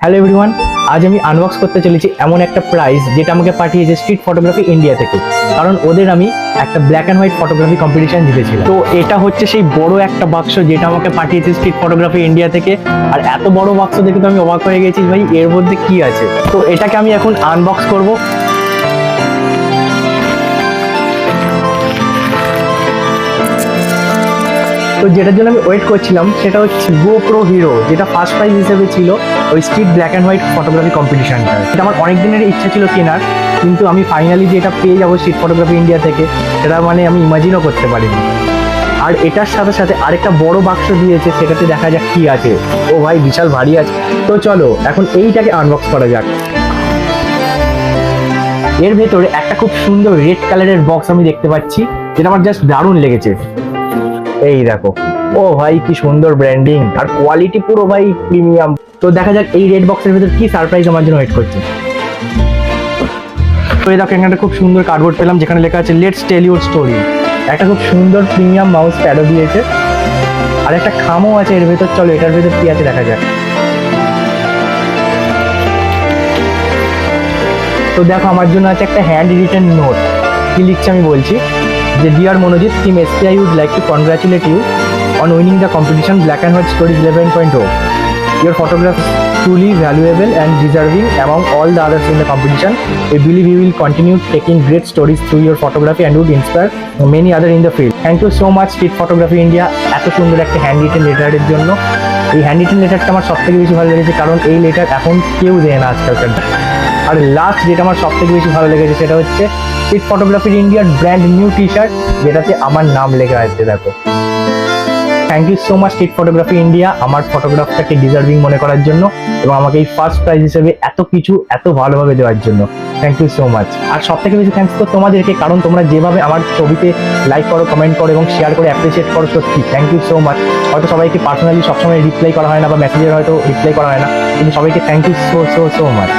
Hello everyone, আজ আমি unbox করতে চলেছি এমন একটা প্রাইজ যেটা আমাকে পাঠিয়েছে স্ট্রিট ফটোগ্রাফি ইন্ডিয়া থেকে। কারণ ওদের আমি একটা black and white photography competition জিতেছিলাম। তো এটা হচ্ছে সেই বড় একটা বাক্স যেটা আমাকে পাঠিয়েছে স্ট্রিট ফটোগ্রাফি ইন্ডিয়া থেকে। আর এত বড় বাক্স দেখে তো আমি অবাক হয়ে গেছি, ভাই এর মধ্যে কি আছে। তো এটাকে আমি এখন আনবক্স করব। তো যেটার জন্য আমি ওয়েট করছিলাম সেটা হচ্ছে গোপ্রো হিরো, যেটা ফার্স্ট প্রাইজ হিসেবে ছিল ওই street black and white photography কম্পিটিশনটা। এটা আমার অনেক দিনের ইচ্ছা ছিল কেনার, কিন্তু আমি ফাইনালি যে এটা পেয়ে যাবো স্ট্রিট ফটোগ্রাফি ইন্ডিয়া থেকে, সেটা মানে আমি ইমাজিনও করতে পারিনি। আর এটার সাথে সাথে আরেকটা বড় বাক্স দিয়েছে, সেটাতে দেখা যাক কি আছে। ও ভাই বিশাল ভারী আছে। তো চলো এখন এইটাকে আনবক্স করা যাক। এর ভেতরে একটা খুব সুন্দর রেড কালারের বক্স আমি দেখতে পাচ্ছি, যেটা আমার জাস্ট দারুণ লেগেছে। এই দেখো, ও ভাই কি সুন্দর ব্র্যান্ডিং আর কোয়ালিটি, পুরো ভাই প্রিমিয়াম। তো দেখা যাক এই রেড বক্সের ভিতর কি সারপ্রাইজ আমার জন্য ওয়েট করছে। তো এই দেখো, এখানে একটা খুব সুন্দর কার্ডবোর্ড পেলাম যেখানে লেখা আছে লেটস টেল ইউর স্টোরি। একটা খুব সুন্দর প্রিমিয়াম মাউস প্যাডও দিয়েছে, আর একটা খামও আছে এর ভেতর। চলো এটার ভেতর কি আছে দেখা যাক। তো দেখো, আমার জন্য আছে একটা হ্যান্ড রিটেন নোট। কি লিখছে আমি বলছি যে, dear Monojit, team SPI would like to congratulate you on winning the competition Black and White Stories 11.0. Your photograph is truly valuable and deserving among all the others in the competition. We believe you will continue taking great stories through your photography and would inspire many others in the field. Thank you so much Street Photography India এত সুন্দর একটা hand written লেটারের জন্য। এই hand written লেটারটা আমার সব থেকে বেশি ভালো লেগেছে, কারণ এই লেটার এখন কেউ দেয় না আজকালকার। আর লাস্ট যেটা আমার সব থেকে বেশি ভালো লেগেছে সেটা হচ্ছে স্ট্রিট ফটোগ্রাফি ইন্ডিয়ার ব্র্যান্ড নিউ টি-শার্ট, যেটাতে আমার নাম লেখা আছে। দেখো, thank you so much street photography India আমার ফটোগ্রাফটাকে ডিজার্ভিং মনে করার জন্য এবং আমাকে এই ফার্স্ট প্রাইজ হিসেবে এত কিছু এত ভালোভাবে দেওয়ার জন্য। Thank you so much. আর সব থেকে বেশি থ্যাংকস তো তোমাদেরকে, কারণ তোমরা যেভাবে আমার ছবিতে লাইক করো, কমেন্ট করো এবং শেয়ার করে অ্যাপ্রিসিয়েট করো, সত্যি থ্যাংক ইউ সো মাচ। হয়তো সবাইকে পার্সোনালি সবসময় রিপ্লাই করা হয় না বা মেসেজের হয়তো রিপ্লাই করা হয় না, কিন্তু সবাইকে thank you so so so much.